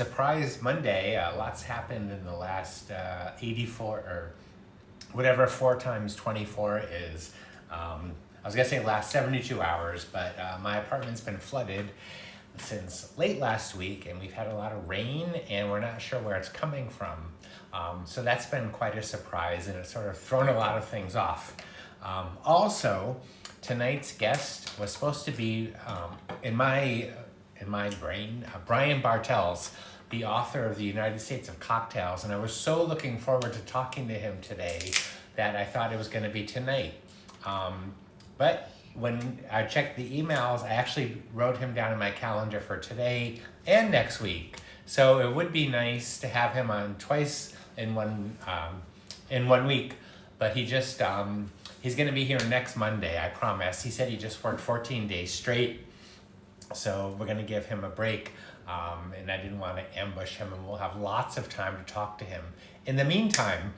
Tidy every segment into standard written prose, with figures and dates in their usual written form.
surprise Monday. Lots happened in the last 84 or whatever 4 times 24 is. I was gonna say last 72 hours, but my apartment's been flooded since late last week, and we've had a lot of rain, and we're not sure where it's coming from. So that's been quite a surprise, and it's sort of thrown a lot of things off. Also, tonight's guest was supposed to be, in my brain, Brian Bartels, the author of the United States of Cocktails, and I was so looking forward to talking to him today that I thought it was going to be tonight. But when I checked the emails, I actually wrote him down in my calendar for today and next week. So it would be nice to have him on twice in one week, but he just he's going to be here next Monday, I promise. He said he just worked 14 days straight, so we're going to give him a break, and I didn't want to ambush him, and we'll have lots of time to talk to him. In the meantime,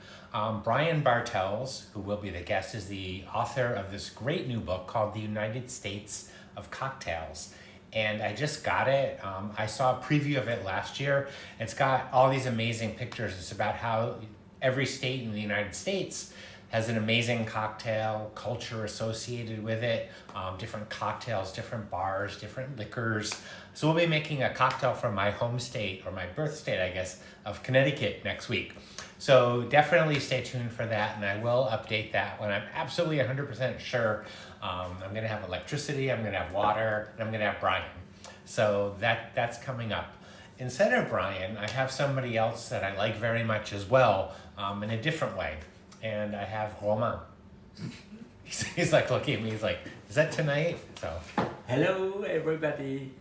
Brian Bartels, who will be the guest, is the author of this great new book called The United States of Cocktails. And I just got it. I saw a preview of it last year. It's got all these amazing pictures. It's about how every state in the United States has an amazing cocktail culture associated with it, different cocktails, different bars, different liquors. So we'll be making a cocktail from my home state, or my birth state, I guess, of Connecticut next week. So definitely stay tuned for that, and I will update that when I'm absolutely 100% sure. I'm gonna have electricity, I'm gonna have water, and I'm gonna have Brian. So that's coming up. Instead of Brian, I have somebody else that I like very much as well, in a different way. And I have Romain. He's like looking at me, he's like, is that tonight? So. Hello everybody,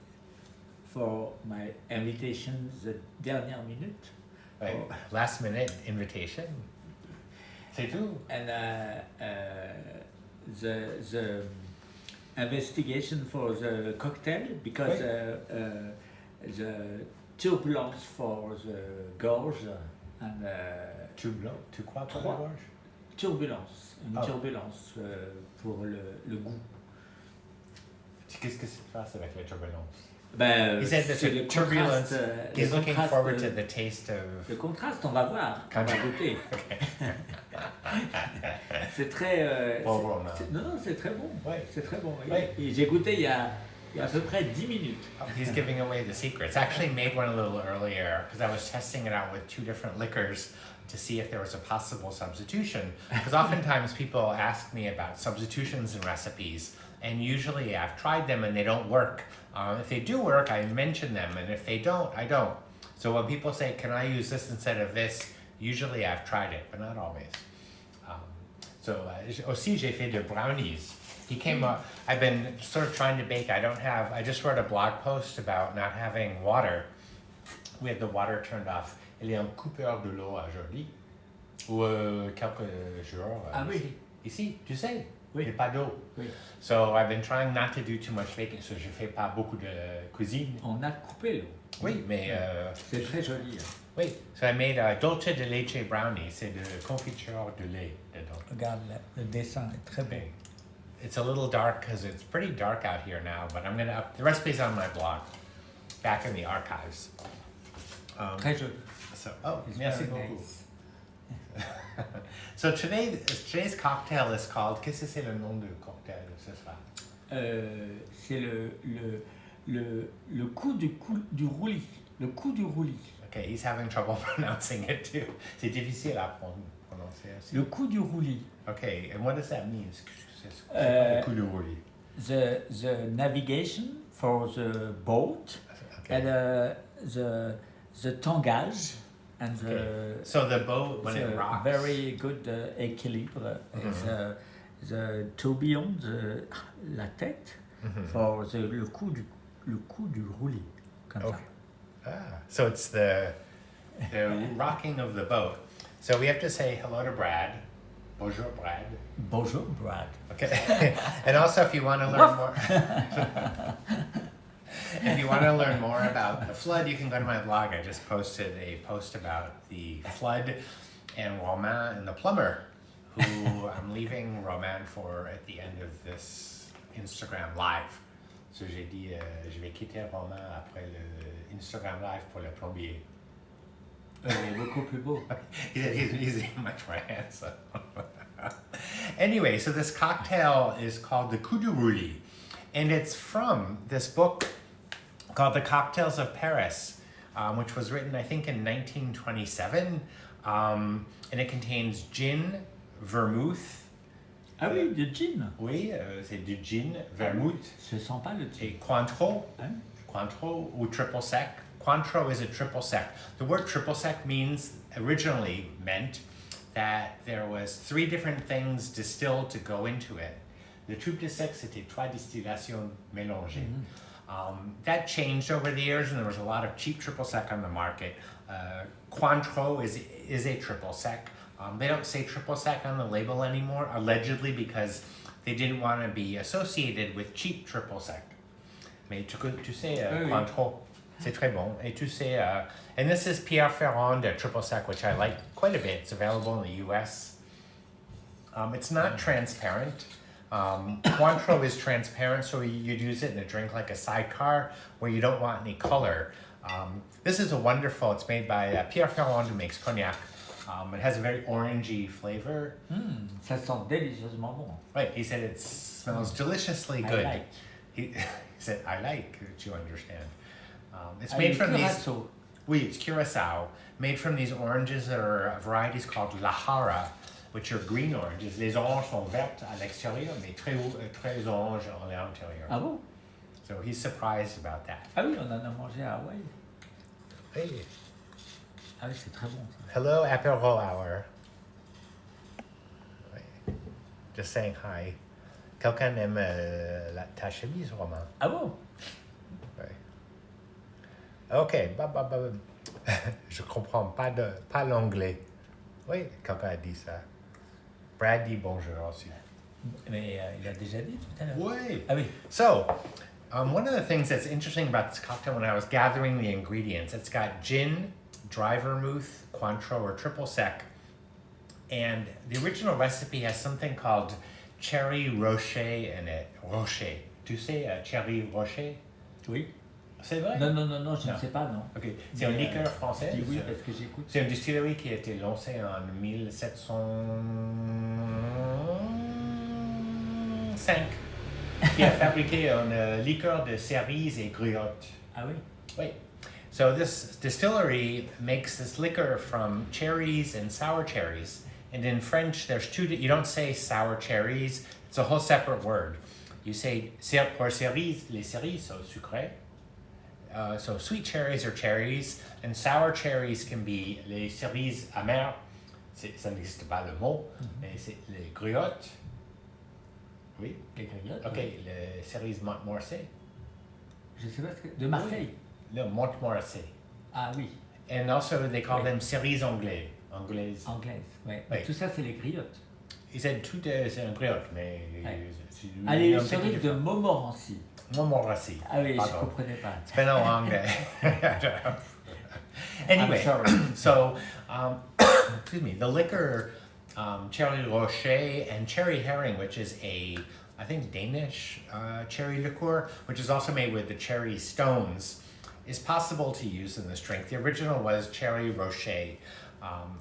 for my invitation, the dernière minute. Right. Last minute invitation. C'est tout. And the investigation for the cocktail, because the turbulence for the gorge and Tu quoi pour la gorge? Turbulence, turbulence pour le goût. Qu'est-ce que se passe avec la turbulence? Ben, he said there's a turbulence. He's looking forward to the taste of. Le contraste, on va voir quand on va goûter. C'est très. Non, c'est très bon. Ouais. C'est très bon. Ouais. Et j'ai goûté il y a à peu près 10 minutes. He's giving away the secrets. I actually made one a little earlier because I was testing it out with 2 different liquors to see if there was a possible substitution. Because oftentimes people ask me about substitutions in recipes, and usually I've tried them and they don't work. If they do work, I mention them, and if they don't, I don't. So when people say, can I use this instead of this, usually I've tried it, but not always. Aussi j'ai fait de brownies. He came up, I've been sort of trying to bake. I just wrote a blog post about not having water. We had the water turned off. Il y a un coupeur de l'eau aujourd'hui, ou quelques jours. Ah oui. Ici, tu sais, oui. Il n'y a pas d'eau. Oui. So I've been trying not to do too much baking, so je fais pas beaucoup de cuisine. On a coupé l'eau. Oui, mais... c'est très joli. Hein. Oui, so I made a dolce de leche brownie. C'est de confiture de lait dedans. Regarde, le dessin est très beau. It's a little dark because it's pretty dark out here now, but I'm gonna the recipe's on my blog, back in the archives. Très joli. So, merci beaucoup. Nice. So today's cocktail is called. Qu'est-ce que c'est le nom du cocktail ce soir? C'est le coup du roulis. Le coup du roulis. Okay, he's having trouble pronouncing it too. C'est difficile à prononcer aussi. Le coup du roulis. Okay, and what does that mean? Le coup du roulis. The navigation for the boat, okay. And the tangage and so the boat when it rocks. Very good équilibre is the tourbillon, la tête, for le coup du roulis. Comme ça. So it's the rocking of the boat. So we have to say hello to Brad. Bonjour, Brad. Bonjour, Brad. Okay. And also, if you want to learn more, if you want to learn more about the flood, you can go to my blog. I just posted a post about the flood and Romain and the plumber, who I'm leaving Romain for at the end of this Instagram live. So j'ai dit, je vais quitter le roman après le Instagram Live pour le plombier. Il est beaucoup plus beau. He's much more handsome. Anyway, so this cocktail is called the Kuduri, and it's from this book called The Cocktails of Paris, which was written, I think, in 1927, and it contains gin, vermouth. Ah oui, du gin. Oui, c'est du gin, vermouth, Je sens pas le gin. et Cointreau. Hein? Cointreau ou triple sec. Cointreau is a triple sec. The word triple sec originally meant that there was 3 different things distilled to go into it. Le triple sec, c'était 3 distillations mélangées. That changed over the years, and there was a lot of cheap triple sec on the market. Cointreau is a triple sec. They don't say triple sec on the label anymore, allegedly because they didn't want to be associated with cheap triple sec. Mais tu sais, Oui, oui. Cointreau, c'est très bon. Et tu sais, and this is Pierre Ferrand de triple sec, which I like quite a bit. It's available in the US. It's not transparent. Cointreau is transparent, so you'd use it in a drink like a sidecar where you don't want any color. This is it's made by Pierre Ferrand, who makes cognac. It has a very orangey flavor. Ça sent délicieusement bon. Right, he said it smells deliciously good. I like. He said, I like, that you understand. It's Ah, made le from these... curaçao. Oui, it's curacao, made from these oranges that are varieties called Lahara, which are green oranges. Les oranges sont vertes à l'extérieur, mais très orange à l'intérieur. Ah bon? So he's surprised about that. Ah oui, on en a mangé à Hawaï. Hey, Ah oui, c'est très bon ça. hello, Apéro hour. Oui. Just saying hi. Quelqu'un aime ta chemise, Romain? Ah bon? Oui. Ok, je comprends pas l'anglais. Oui, quelqu'un a dit ça. Brad dit bonjour aussi. Mais il a déjà dit tout à l'heure. Oui. Ah oui. So, one of the things that's interesting about this cocktail when I was gathering the ingredients, it's got gin, dry vermouth, Cointreau or triple sec, and the original recipe has something called Cherry Rocher in it. Rocher. Tu sais Cherry Rocher? Oui. C'est vrai? Non, je Non. ne sais pas, non. Ok. C'est une liqueur française? Je dis oui parce que j'écoute. C'est une distillerie qui a été lancée en 1705, qui a fabriqué une liqueur de cerises et griottes. Ah oui? Wait. So this distillery makes this liquor from cherries and sour cherries. And in French, there's you don't say sour cherries. It's a whole separate word. You say, pour cerises, les cerises sont sucrées. So sweet cherries are cherries, and sour cherries can be les cerises amères. Ça n'existe pas le mot, mais c'est les griottes. Oui. Les griottes? Ok, Oui. les cerises Montmorency. Je sais pas ce que... De Marseille? Le Montmorency. Ah oui. And also they call Oui. them cerises anglaises. Anglaises. Anglaise, oui. Oui. Tout ça, c'est les griottes. Ils said tout c'est un griotte, mais... Ouais. c'est Allez, un les petit cerises peu de Montmorency. Montmorency. Ah oui, je Pardon. ne comprenais pas. It's been a long day. Anyway, I'm sorry. so, excuse me, the liquor, Cherry Rocher and Cherry Herring, which is I think Danish cherry liqueur, which is also made with the cherry stones, is possible to use in this drink. The original was Cherry Rocher,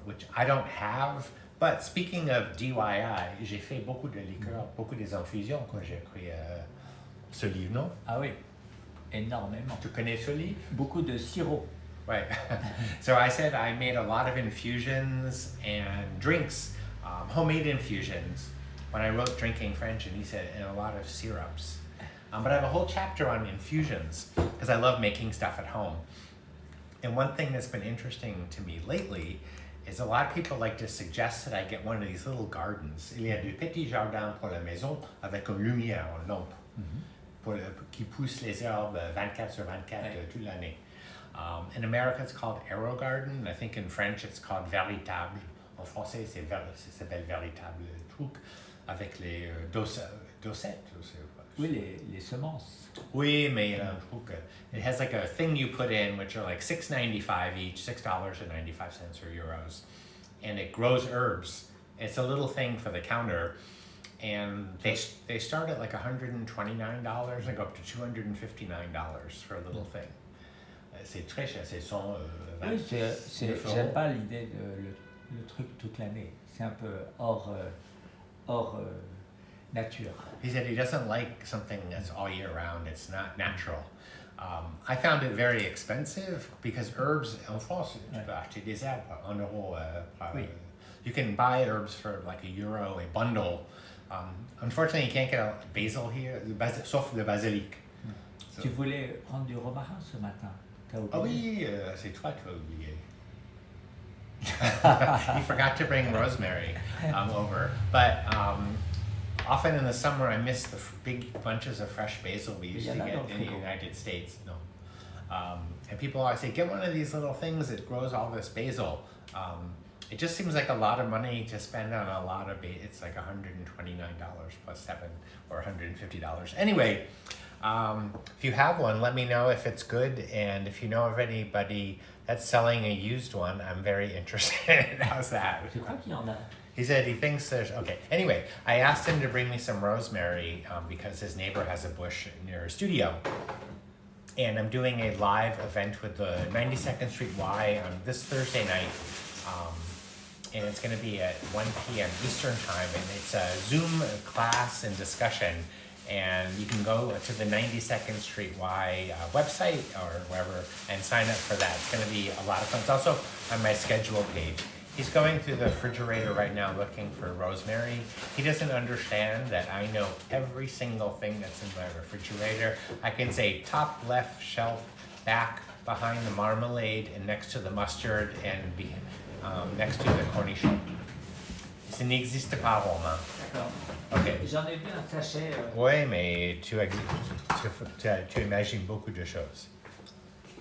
which I don't have. But speaking of DIY, j'ai fait beaucoup de liqueurs, beaucoup des infusions quand j'ai écrit ce livre, non? Ah oui, énormément. Tu connais ce livre? Beaucoup de sirop. Right. So I said I made a lot of infusions and drinks, homemade infusions, when I wrote Drinking French, and he said, and a lot of syrups. But I have a whole chapter on infusions, because I love making stuff at home. And one thing that's been interesting to me lately is a lot of people like to suggest that I get one of these little gardens. Il y a des petits jardins pour la maison avec une lumière, une lampe, qui pousse les herbes 24 sur 24 toute l'année. In America, it's called Arrow Garden. I think in French, it's called Véritable. En français, ça s'appelle Véritable truc avec les dosettes. Oui, les semences. Oui, mais il y a un truc. It has like a thing you put in, which are like $6.95 each, $6.95 or euros, and it grows herbs. It's a little thing for the counter, and they start at like $129 and go up to $259 for a little thing. C'est très cher, c'est 100 Oui, j'aime pas l'idée de le truc toute l'année. C'est un peu hors nature. He said he doesn't like something that's all year round. It's not natural. I found it very expensive because herbs, en France, tu peux acheter des herbes en euros. You can buy herbs for like €1, a bundle. Unfortunately, you can't get a basil here, sauf le basilic. So, tu voulais prendre du romarin ce matin. Oh oui, c'est toi qui as oublié. You forgot to bring rosemary over. But often in the summer, I miss the big bunches of fresh basil we used to get in the United States. No. And people always say, get one of these little things that grows all this basil. It just seems like a lot of money to spend on a lot of basil. It's like $129 plus $7 or $150. Anyway, if you have one, let me know if it's good. And if you know of anybody that's selling a used one, I'm very interested. How's that? Je crois qu'il y en a. He said he thinks there's, okay. Anyway, I asked him to bring me some rosemary because his neighbor has a bush near his studio. And I'm doing a live event with the 92nd Street Y on this Thursday night. And it's going to be at 1 p.m. Eastern time. And it's a Zoom class and discussion. And you can go to the 92nd Street Y website or wherever and sign up for that. It's going to be a lot of fun. It's also on my schedule page. He's going through the refrigerator right now looking for rosemary. He doesn't understand that I know every single thing that's in my refrigerator. I can say top left shelf, back behind the marmalade and next to the mustard and next to the cornichon. Ça n'existe pas romain. Okay. J'en ai vu un sachet. Oui, mais tu imagines beaucoup de choses.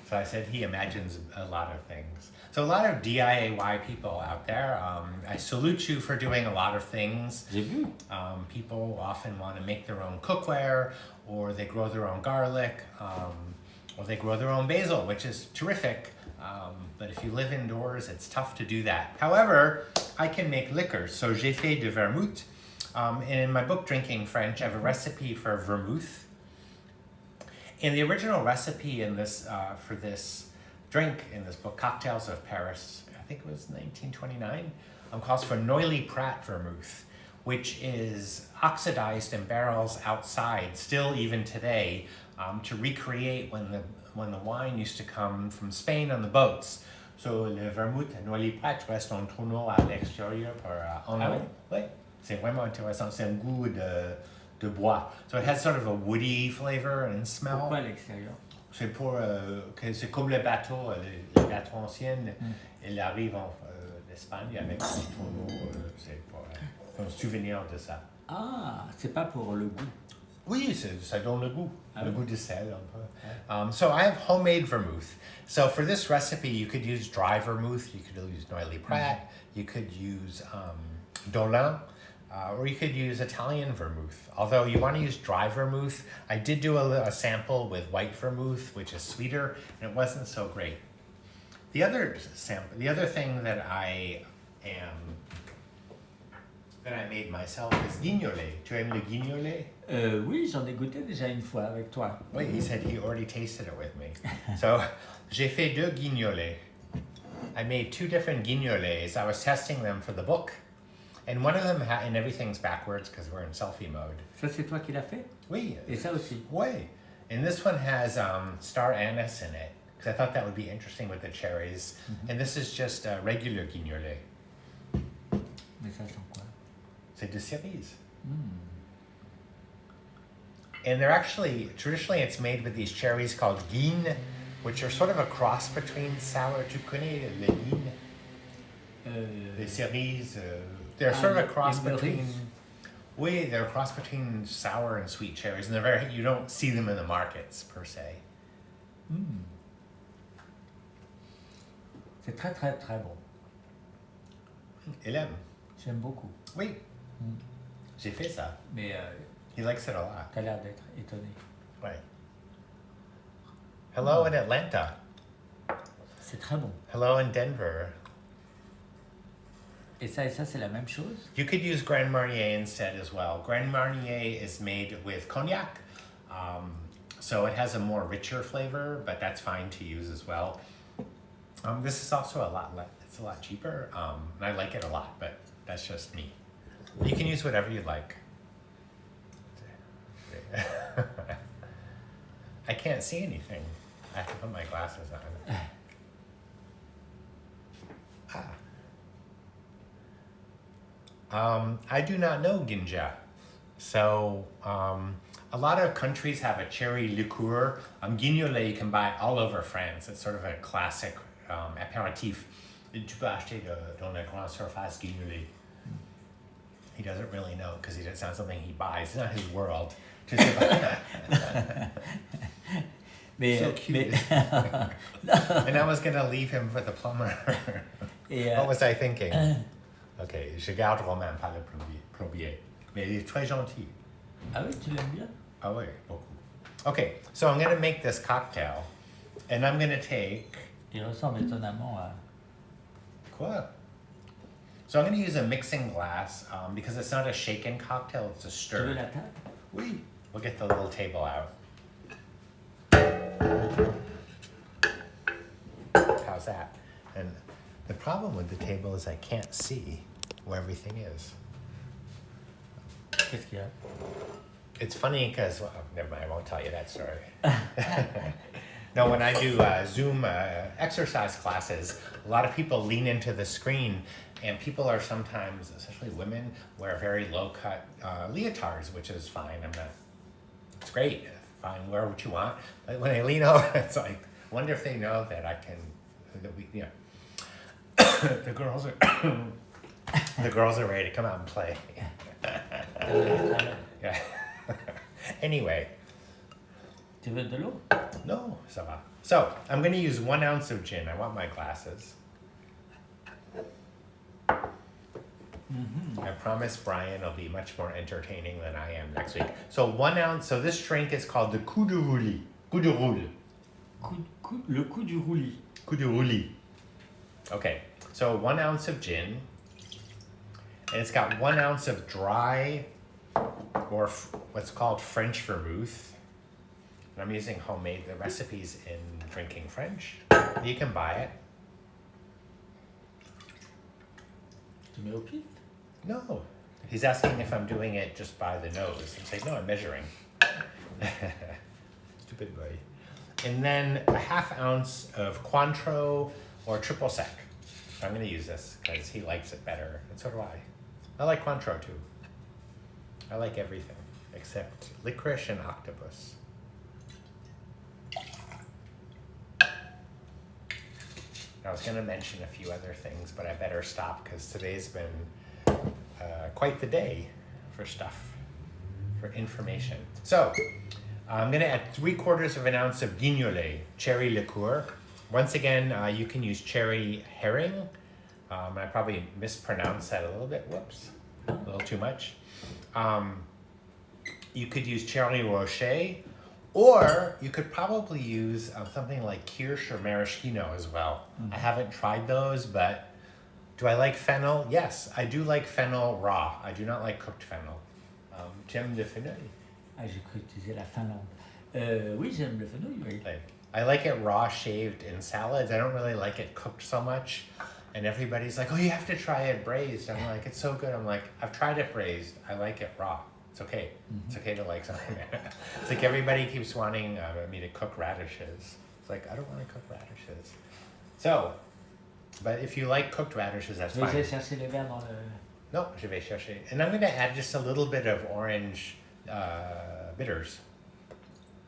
So I said he imagines a lot of things. So a lot of DIY people out there, I salute you for doing a lot of things. J'ai vu. People often want to make their own cookware, or they grow their own garlic, or they grow their own basil, which is terrific. But if you live indoors, it's tough to do that. However, I can make liquors. So j'ai fait de vermouth. And in my book, Drinking French, I have a recipe for vermouth. And the original recipe in this for this drink in this book, Cocktails of Paris, I think it was 1929, calls for Noilly Prat vermouth, which is oxidized in barrels outside, still even today, to recreate when the wine used to come from Spain on the boats. So le vermouth Noilly Prat reste en tonneau à l'extérieur en eau. Oui, c'est vraiment intéressant. C'est un goût de bois. So it has sort of a woody flavor and smell. Pourquoi à l'extérieur? C'est pour que c'est comme les bateaux anciens. Ils arrivent en Espagne avec des tonneaux. C'est pour un souvenir de ça. Ah, c'est pas pour le goût. Oui, ça donne le goût. Le goût de sel un peu. So I have homemade vermouth. So for this recipe, you could use dry vermouth. You could use Noilly Prat. You could use Dolin. Or you could use Italian vermouth. Although you want to use dry vermouth, I did do a sample with white vermouth, which is sweeter, and it wasn't so great. The other thing that I made myself is guignolet. Tu aimes le guignolet? Oui, j'en ai goûté déjà une fois avec toi. Wait, he said he already tasted it with me. So, j'ai fait deux guignolets. I made two different guignolets. I was testing them for the book. And one of them, and everything's backwards because we're in selfie mode. Ça, c'est toi qui l'as fait? Oui. Et ça aussi? Oui. And this one has star anise in it because I thought that would be interesting with the cherries. And this is just a regular guignolet. Mais ça sent quoi? C'est de cerise. And they're actually, traditionally it's made with these cherries called guignes, which are sort of a cross between sour. Tu connais le guigne? Les cerises. They're sort of a cross between. Oui, they're a cross between sour and sweet cherries, and you don't see them in the markets per se. C'est très très très bon. Il aime. J'aime beaucoup. Oui. J'ai fait ça. Mais he likes it a lot. T'as l'air d'être étonné. Right. Hello in Atlanta. C'est très bon. Hello in Denver. Et ça, c'est la même chose? You could use Grand Marnier instead as well. Grand Marnier is made with cognac, so it has a more richer flavor, but that's fine to use as well. This is also it's a lot cheaper, and I like it a lot, but that's just me. You can use whatever you like. I can't see anything. I have to put my glasses on. I do not know ginja. So a lot of countries have a cherry liqueur. Guignolet you can buy all over France. It's sort of a classic apéritif. Tu peux acheter dans la grande surface guignolet. He doesn't really know because it's not something he buys. It's not his world. So cute. And I was going to leave him for the plumber. What was I thinking? Ok, je garde Romain, pas le premier. Mais il est très gentil. Ah oui, tu l'aimes bien? Ah oui, beaucoup. Okay, so I'm going to make this cocktail. And I'm going to take... Il ressemble étonnamment à... Quoi? So I'm going to use a mixing glass because it's not a shaken cocktail, it's a Tu veux stir. la table? Oui. We'll get the little table out. How's that? And the problem with the table is I can't see where everything is. Qu'est-ce qu'il y a? It's funny because, well, never mind, I won't tell you that story. No, when I do Zoom exercise classes, a lot of people lean into the screen, and people are sometimes, especially women, wear very low-cut leotards, which is fine. It's great. Fine, wear what you want. But when I lean over, it's like, I wonder if they know that I can, that we, you know, the girls are ready to come out and play. Yeah. Anyway. Tu veux de l'eau? No, ça va. So, I'm going to use 1 ounce of gin. I want my glasses. I promise Brian will be much more entertaining than I am next week. So 1 ounce, so this drink is called the Kuduri. Kuduri. Le coup du roulis. Kuduri. Okay, so 1 ounce of gin. And it's got 1 ounce of dry, or what's called French vermouth. And I'm using homemade, the recipe's in Drinking French. You can buy it. Tu mets au pif? No. He's asking if I'm doing it just by the nose. I'm saying, no, I'm measuring. Stupid boy. And then a 1/2 ounce of Cointreau or triple sec. I'm going to use this because he likes it better, and so do I. I like Cointreau too. I like everything except licorice and octopus. I was going to mention a few other things, but I better stop because today's been quite the day for stuff, for information. So I'm going to add 3/4 of an ounce of guignolet, cherry liqueur. Once again, you can use cherry herring. I probably mispronounced that a little bit. Whoops, a little too much. You could use Cherry Rocher, or you could probably use something like kirsch or maraschino as well. I haven't tried those, but do I like fennel? Yes, I do like fennel raw. I do not like cooked fennel. Tu aimes le fenouil? Ah, j'ai cru que tu disais la Finlande. Oui, j'aime le fenouil, oui. I like it raw shaved in salads. I don't really like it cooked so much. And everybody's like, oh, you have to try it braised. I'm like, it's so good. I'm like, I've tried it braised. I like it raw. It's okay. It's okay to like something. It's like everybody keeps wanting me to cook radishes. It's like, I don't want to cook radishes. So, but if you like cooked radishes, that's fine. Je vais chercher les verres dans le... No, je vais chercher. And I'm going to add just a little bit of orange bitters.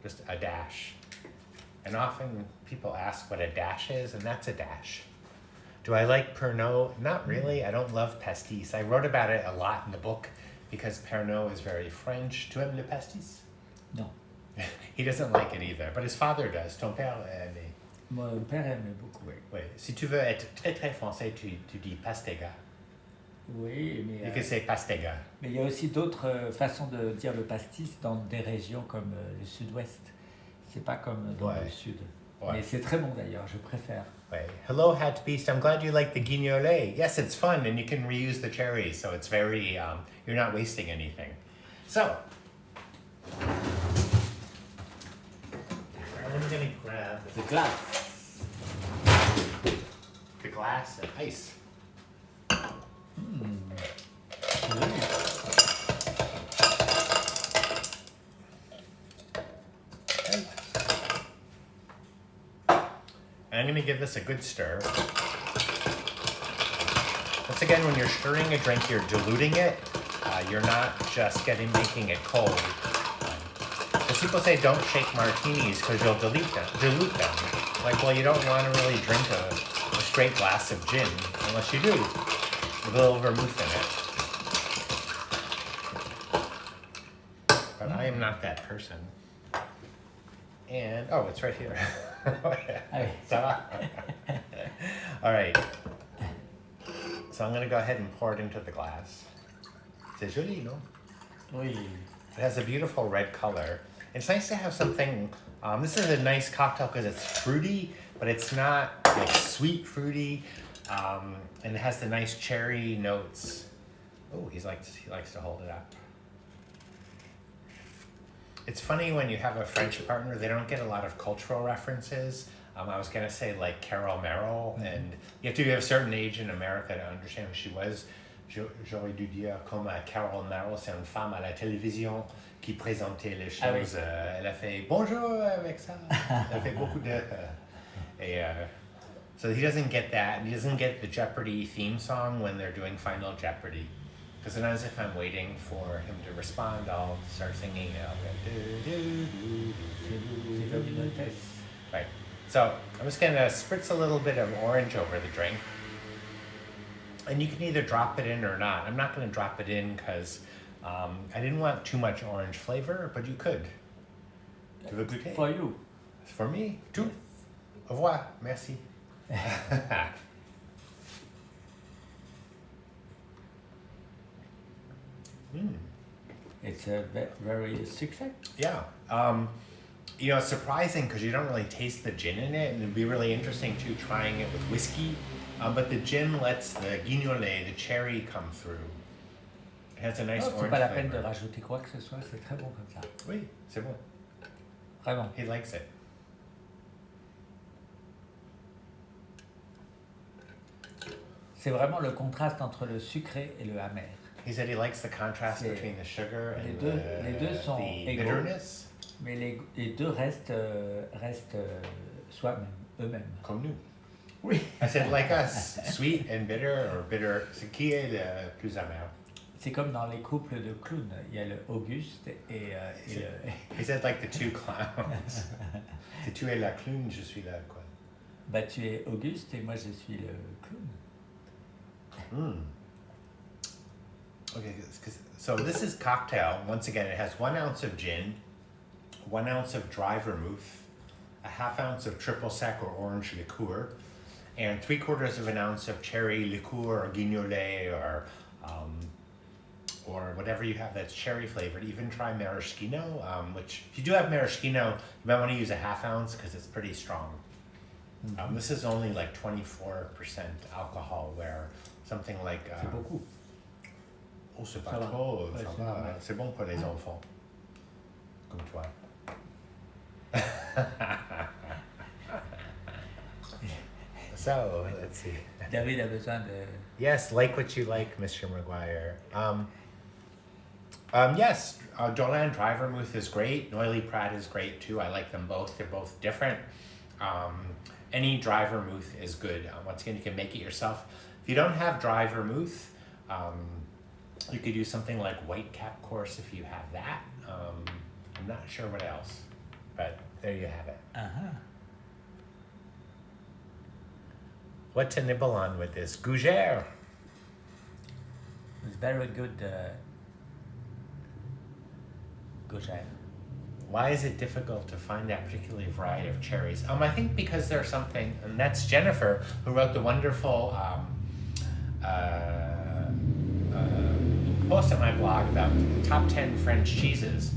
Just a dash. And often people ask what a dash is, and that's a dash. Do I like Pernod? Not really. I don't love pastis. I wrote about it a lot in the book because Pernod is very French. Tu aimes le pastis? Non. He doesn't like it either, but his father does. Ton père aime. Mon père aime beaucoup. Oui. Si tu veux être très très français, tu dis pastega. Oui, mais... You can say pastega. Mais il y a aussi d'autres façons de dire le pastis dans des régions comme le sud-ouest. C'est pas comme dans le sud. Ouais. Mais c'est très bon d'ailleurs, je préfère. Wait. Hello, Hat Beast. I'm glad you like the guignolet. Yes, it's fun, and you can reuse the cherries, so it's very, you're not wasting anything. So, I'm gonna grab The glass. the glass of ice. Okay. And I'm gonna give this a good stir. Once again, when you're stirring a drink, you're diluting it. You're not just making it cold. Because people say don't shake martinis because you'll dilute them. Like, well, you don't want to really drink a straight glass of gin unless you do with a little vermouth in it. But I am not that person. And, oh, it's right here. All right. So I'm going to go ahead and pour it into the glass. C'est joli, no? Oui. It has a beautiful red color. It's nice to have something, this is a nice cocktail because it's fruity, but it's not like sweet fruity. And it has the nice cherry notes. Oh, he likes to hold it up. It's funny when you have a French partner, they don't get a lot of cultural references. I was gonna say like Carol Merrill, and you have to be of a certain age in America to understand who she was. J'aurais dû dire comme Carol Merrill, c'est une femme à la télévision qui présentait les choses. Elle a fait bonjour avec ça. Elle a fait beaucoup de. So he doesn't get that, and he doesn't get the Jeopardy theme song when they're doing Final Jeopardy. Because sometimes if I'm waiting for him to respond, I'll start singing. Right. So I'm just gonna spritz a little bit of orange over the drink. And you can either drop it in or not. I'm not gonna drop it in because I didn't want too much orange flavor, but you could. Tu veux goûter? For you. For me? Tout? Au revoir. Merci. It's very success. Yeah. You know, it's surprising because you don't really taste the gin in it, and it'd be really interesting too trying it with whiskey. But the gin lets the guignolet, the cherry, come through. It has a nice orange C'est pas la peine flavor. de rajouter quoi que ce soit, c'est très bon comme ça. Oui, c'est bon. Vraiment. He likes it. C'est vraiment le contraste entre le sucré et le amer. He said he likes the contrast between the sugar and les deux sont the égaux. bitterness. Mais les deux restent soi-même, eux-mêmes. Comme nous. Oui. I said like us, sweet and bitter, or bitter. C'est qui est le plus amer? C'est comme dans les couples de clowns. Il y a le Auguste et le... He said like the two clowns. Si tu es la clown, je suis la quoi? Bah tu es Auguste et moi je suis le clown. Okay, so this is cocktail. Once again, it has 1 ounce of gin, 1 ounce of dry vermouth, a ½ ounce of triple sec or orange liqueur, and 3/4 of an ounce of cherry liqueur or guignolet or whatever you have that's cherry flavored. Even try maraschino, which if you do have maraschino, you might want to use a ½ ounce because it's pretty strong. This is only like 24% alcohol, where something like... C'est beaucoup. Oh, c'est pas trop, ça va. C'est bon pour les enfants. Comme toi. So, let's see. David a besoin de... Yes, like what you like, Mr. McGuire. Yes, Dorland dry vermouth is great. Noilly Prat is great too. I like them both. They're both different. Any dry vermouth is good. Once again, you can make it yourself. If you don't have dry vermouth, you could use something like White Cap Course if you have that. I'm not sure what else, but there you have it. What to nibble on with this? Gougère. It's very good Gougère. Why is it difficult to find that particular variety of cherries? I think because there's something, and that's Jennifer, who wrote the wonderful post on my blog about top 10 French cheeses.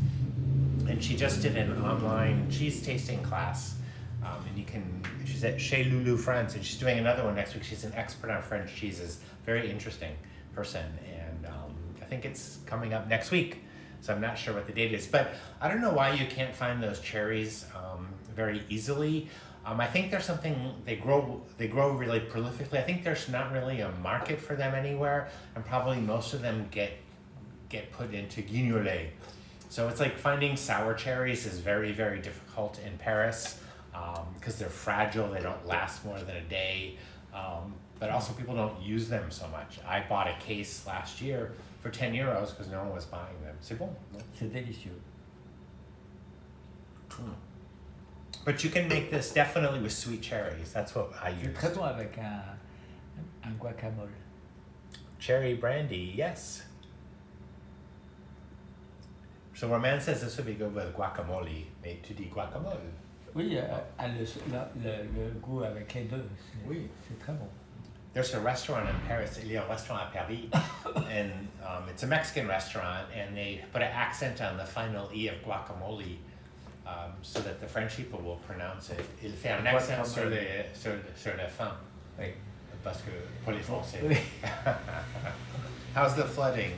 And she just did an online cheese tasting class. And you can, she She's at Chez Loulou, France, and she's doing another one next week. She's an expert on French cheeses. Very interesting person, and I think it's coming up next week. So I'm not sure what the date is, but I don't know why you can't find those cherries very easily. I think there's something, they grow really prolifically. I think there's not really a market for them anywhere, and probably most of them get put into guignolet. So it's like finding sour cherries is very, very difficult in Paris because they're fragile, they don't last more than a day, but also people don't use them so much. I bought a case last year for 10 euros because no one was buying them. C'est bon. C'est délicieux. But you can make this definitely with sweet cherries. That's what I C'est use. très bon avec un guacamole. Cherry brandy, yes. So Roman says this would be good with guacamole. Mais tu dis guacamole. Oui, le goût avec les deux, c'est très bon. There's a restaurant in Paris, il y a un restaurant à Paris, and it's a Mexican restaurant, and they put an accent on the final E of guacamole so that the French people will pronounce it. Il fait un accent sur la fin. Oui. Parce que pour les Français. How's the flooding?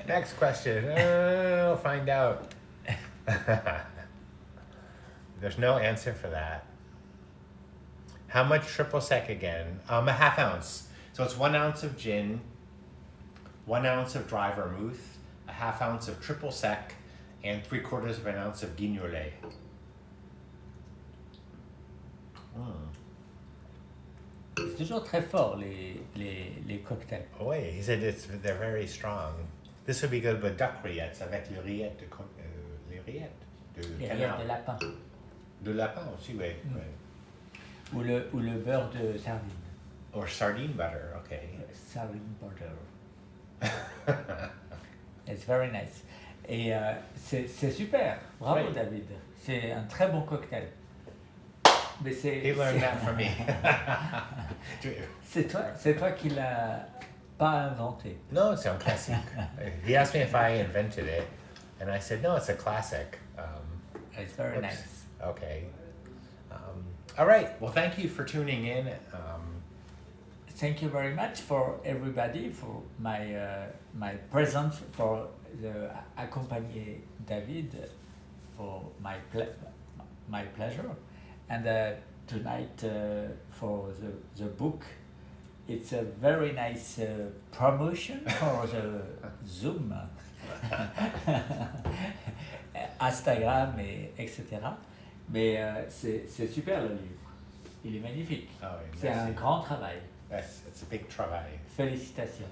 Next question. We'll find out. There's no answer for that. How much triple sec again? A half ounce. So it's 1 ounce of gin, 1 ounce of dry vermouth, a half ounce of triple sec, and 3/4 of an ounce of guignolet. C'est toujours très fort les cocktails. Oui, he said they're very strong. This would be good with duck rillettes avec les rillettes de canard. De lapin. De lapin aussi, oui. Ou le beurre de sardine. Or sardine butter, okay. Sardine butter. It's very nice. Et c'est super. Bravo, Right. David. C'est un très bon cocktail. Mais He learned that from me. c'est toi qui l'as pas inventé. No, c'est un classique. He asked me if I invented it, and I said, no, it's a classic. It's very Oops. nice. Okay. All right. Well, thank you for tuning in. Thank you very much for everybody for my presence, for the accompagner David, for my pleasure, and tonight for the book. It's a very nice promotion for the Zoom, Instagram, etc. Mais c'est super le livre. Il est magnifique. Oh, oui, C'est un grand travail. Yes, it's a big travail. Félicitations.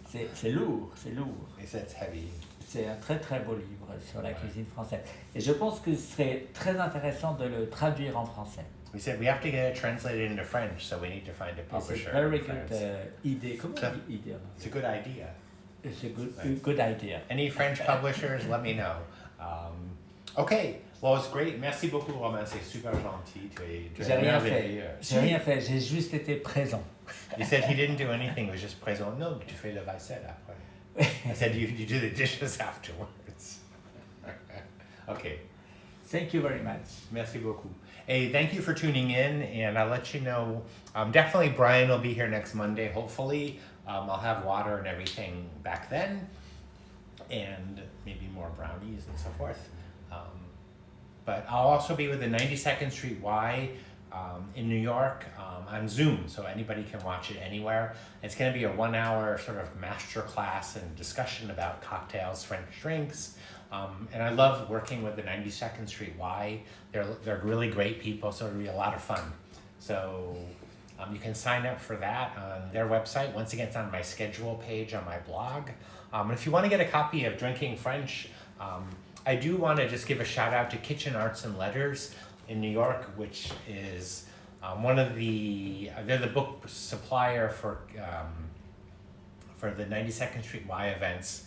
c'est lourd, c'est lourd. He said it's heavy. C'est un très très beau livre sur la cuisine française. Et je pense que ce serait très intéressant de le traduire en français. We said we have to get it translated into French, so we need to find a It's publisher. a very in good France. idée. Comment So- on dit idée? It's a good idea. It's a good idea. Any French publishers, let me know. Okay, well, it's great. Merci beaucoup, Romain. C'est super gentil. Tu es J'ai rien merveilleux. fait. J'ai rien fait. J'ai juste été présent. He said he didn't do anything. He was just présent. No, tu fais le vaisselle après. I said you do the dishes afterwards. Okay. Thank you very much. Merci beaucoup. Hey, thank you for tuning in, and I'll let you know. Definitely Brian will be here next Monday, hopefully. I'll have water and everything back then, and maybe more brownies and so forth. But I'll also be with the 92nd Street Y in New York on Zoom, so anybody can watch it anywhere. It's going to be a 1 hour sort of master class and discussion about cocktails, French drinks. And I love working with the 92nd Street Y. They're really great people, so it'll be a lot of fun. So you can sign up for that on their website. Once again, it's on my schedule page on my blog. And if you want to get a copy of Drinking French, I do want to just give a shout out to Kitchen Arts and Letters in New York, which is they're the book supplier for the 92nd Street Y events.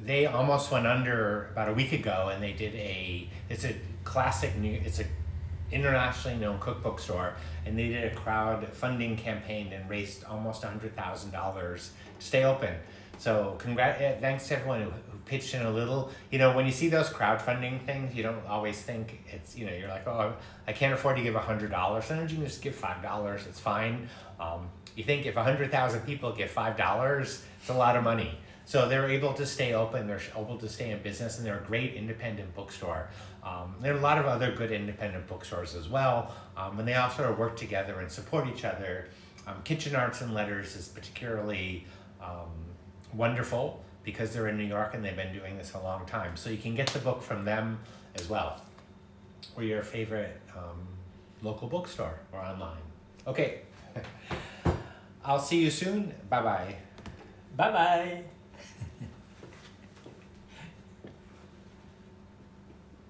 They almost went under about a week ago, and they did it's a internationally known cookbook store, and they did a crowdfunding campaign and raised almost $100,000 to stay open. So thanks to everyone who pitched in a little. You know, when you see those crowdfunding things, you don't always think it's, you know, you're like, oh, I can't afford to give $100. Sometimes you can just give $5. It's fine. You think if 100,000 people give $5, it's a lot of money. So they're able to stay open, they're able to stay in business, and they're a great independent bookstore. There are a lot of other good independent bookstores as well, and they all sort of work together and support each other. Kitchen Arts and Letters is particularly wonderful because they're in New York and they've been doing this a long time. So you can get the book from them as well, or your favorite local bookstore or online. Okay, I'll see you soon. Bye-bye. Bye bye.